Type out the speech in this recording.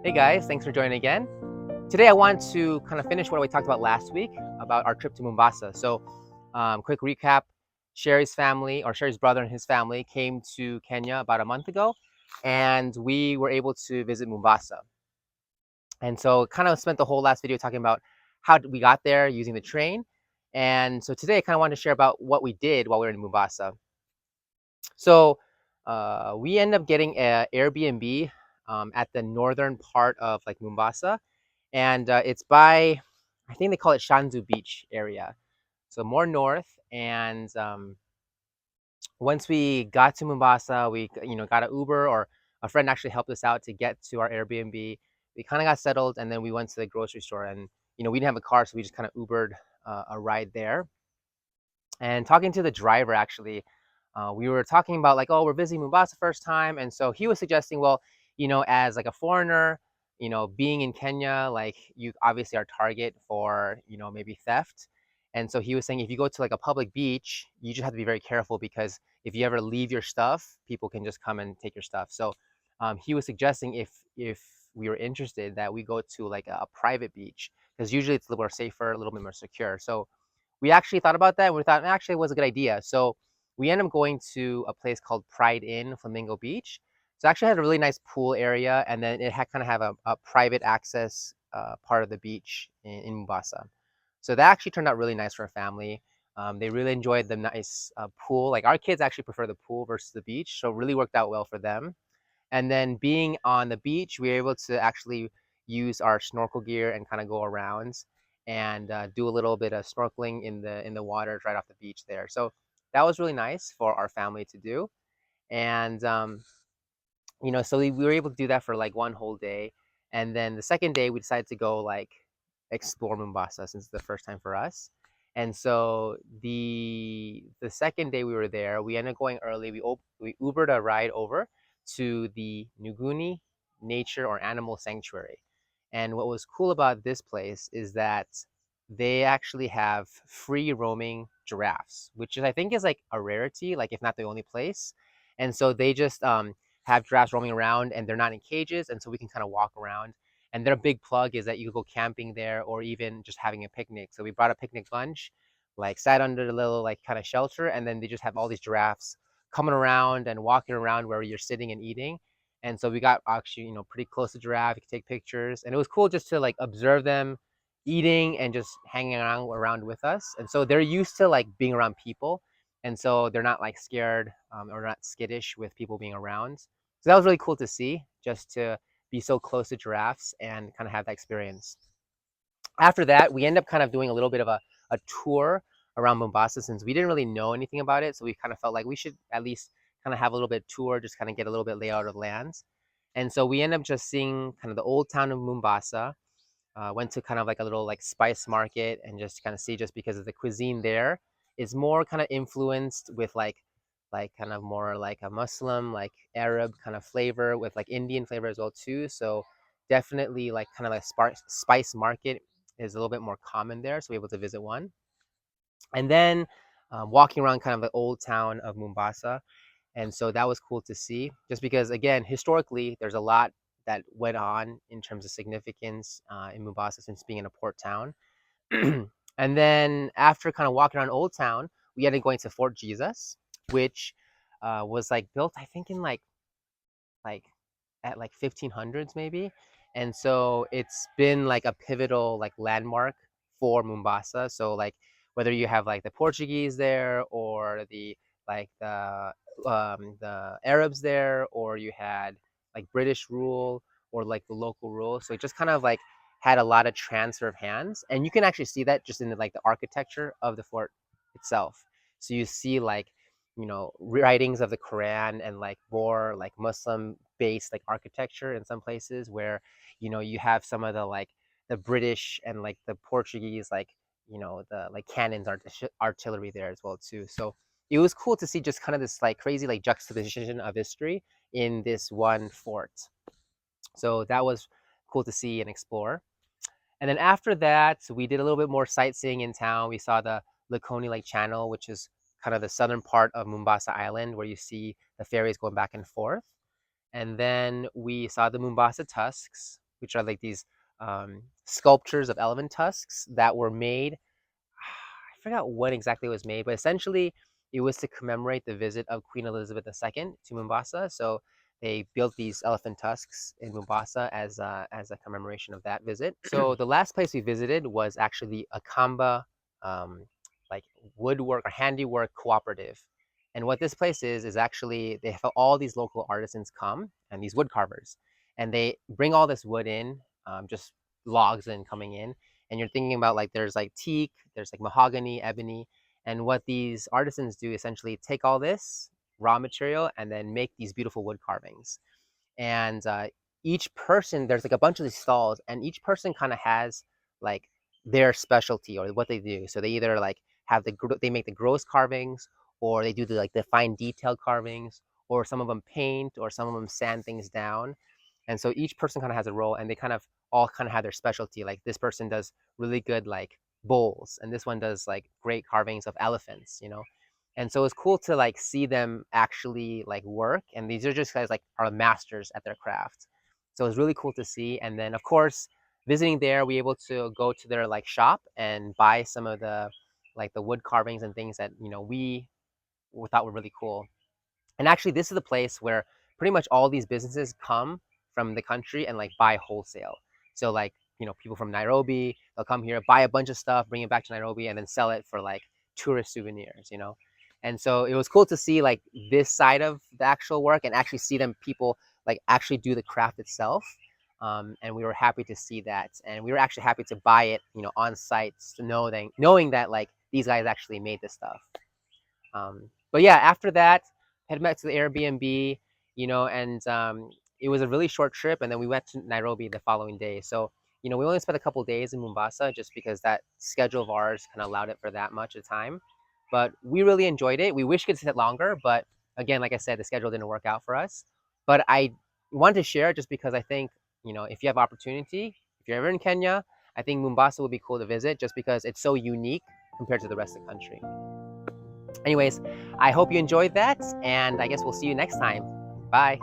Hey guys, thanks for joining again. Today I want to kind of finish what we talked about last week about our trip to Mombasa. Quick recap. Sherry's family, or Sherry's brother and his family, came to Kenya about a month ago, and we were able to visit Mombasa. And so kind of spent the whole last video talking about how we got there using the train. And so today I kind of wanted to share about what we did while we were in Mombasa. We ended up getting an Airbnb at the northern part of like Mombasa, and it's by, I think they call it Shanzu Beach area, so more north. And once we got to Mombasa, we got an Uber, or a friend actually helped us out to get to our Airbnb. We kind of got settled, and then we went to the grocery store, and we didn't have a car, so we just kind of Ubered a ride there. And talking to the driver, actually, we were talking about like, oh, we're visiting Mombasa first time, and so he was suggesting, well, as like a foreigner, being in Kenya, like you obviously are target for maybe theft. And so he was saying if you go to like a public beach, you just have to be very careful because if you ever leave your stuff, people can just come and take your stuff. So he was suggesting if we were interested that we go to like a private beach because usually it's a little more safer, a little bit more secure. So we actually thought about that and we thought actually it was a good idea. So we ended up going to a place called PrideInn Flamingo Beach. So it actually had a really nice pool area, and then it had kind of have a private access part of the beach in Mombasa. So that actually turned out really nice for our family. They really enjoyed the nice pool. Like our kids actually prefer the pool versus the beach, so it really worked out well for them. And then being on the beach, we were able to actually use our snorkel gear and kind of go around and do a little bit of snorkeling in the waters right off the beach there. So that was really nice for our family to do. And so we were able to do that for like one whole day. And then the second day, we decided to go like explore Mombasa since it's the first time for us. And so the second day we were there, we ended up going early. We Ubered a ride over to the Nguuni Nature or Animal Sanctuary. And what was cool about this place is that they actually have free roaming giraffes, which is I think is like a rarity, like if not the only place. And so they just have giraffes roaming around, and they're not in cages, and so we can kind of walk around. And their big plug is that you could go camping there or even just having a picnic. So we brought a picnic lunch, like sat under the little like kind of shelter, and then they just have all these giraffes coming around and walking around where you're sitting and eating. And so we got actually, pretty close to giraffe. You could take pictures, and it was cool just to like observe them eating and just hanging around with us. And so they're used to like being around people, and so they're not like scared or not skittish with people being around. So that was really cool to see, just to be so close to giraffes and kind of have that experience. After that, we end up kind of doing a little bit of a tour around Mombasa since we didn't really know anything about it. So we kind of felt like we should at least kind of have a little bit of tour, just kind of get a little bit layout of lands. And so we end up just seeing kind of the old town of Mombasa. Went to kind of like a little like spice market and just kind of see, just because of the cuisine there is more kind of influenced with like kind of more like a Muslim, like Arab kind of flavor with like Indian flavor as well too. So definitely like kind of like spice market is a little bit more common there. So we're able to visit one. And then walking around kind of the old town of Mombasa. And so that was cool to see, just because, again, historically, there's a lot that went on in terms of significance in Mombasa since being in a port town. And then after kind of walking around Old Town, we ended up going to Fort Jesus, which was like built, I think, in like at like 1500s maybe. And so it's been like a pivotal like landmark for Mombasa. So like whether you have like the Portuguese there, or the Arabs there, or you had like British rule or like the local rule. So it just kind of like had a lot of transfer of hands, and you can actually see that just in the architecture of the fort itself. So you see like writings of the Quran and like more like Muslim based like architecture in some places, where you have some of the like the British and like the Portuguese, like the like cannons, artillery there as well too. So it was cool to see just kind of this like crazy like juxtaposition of history in this one fort. So that was cool to see and explore. And then after that, we did a little bit more sightseeing in town. We saw the Likoni Channel, which is kind of the southern part of Mombasa Island, where you see the ferries going back and forth. And then we saw the Mombasa tusks. which are like these sculptures of elephant tusks that were made. I forgot what exactly was made, but essentially it was to commemorate the visit of Queen Elizabeth II to Mombasa. So they built these elephant tusks in Mombasa as a commemoration of that visit. So the last place we visited was actually the Akamba um, like woodwork or handiwork cooperative. And what this place is actually they have all these local artisans come and these wood carvers, and they bring all this wood in, just logs and coming in, and you're thinking about like there's like teak, there's like mahogany, ebony, and what these artisans do essentially take all this raw material and then make these beautiful wood carvings. And each person, there's like a bunch of these stalls, and each person kind of has like their specialty or what they do. So they either like have they make the gross carvings, or they do the like the fine detailed carvings, or some of them paint, or some of them sand things down. And so each person kind of has a role, and they kind of all kind of have their specialty. Like this person does really good like bowls, and this one does like great carvings of elephants, you know. And so it's cool to like see them actually like work, and these are just guys like are masters at their craft. So it's really cool to see. And then of course, visiting there, we able to go to their like shop and buy some of the like the wood carvings and things that we thought were really cool. And actually, this is the place where pretty much all these businesses come from the country and like buy wholesale. So like, people from Nairobi, they'll come here, buy a bunch of stuff, bring it back to Nairobi, and then sell it for like tourist souvenirs. And so it was cool to see like this side of the actual work and actually see them people like actually do the craft itself. And we were happy to see that, and we were actually happy to buy it, on site, to knowing that like these guys actually made this stuff. But yeah, after that, head back to the Airbnb, and it was a really short trip. And then we went to Nairobi the following day. So, we only spent a couple days in Mombasa just because that schedule of ours kind of allowed it for that much of time. But we really enjoyed it. We wish we could sit longer, but again, like I said, the schedule didn't work out for us. But I wanted to share it just because I think, if you have opportunity, if you're ever in Kenya, I think Mombasa would be cool to visit just because it's so unique compared to the rest of the country. Anyways, I hope you enjoyed that, and I guess we'll see you next time. Bye.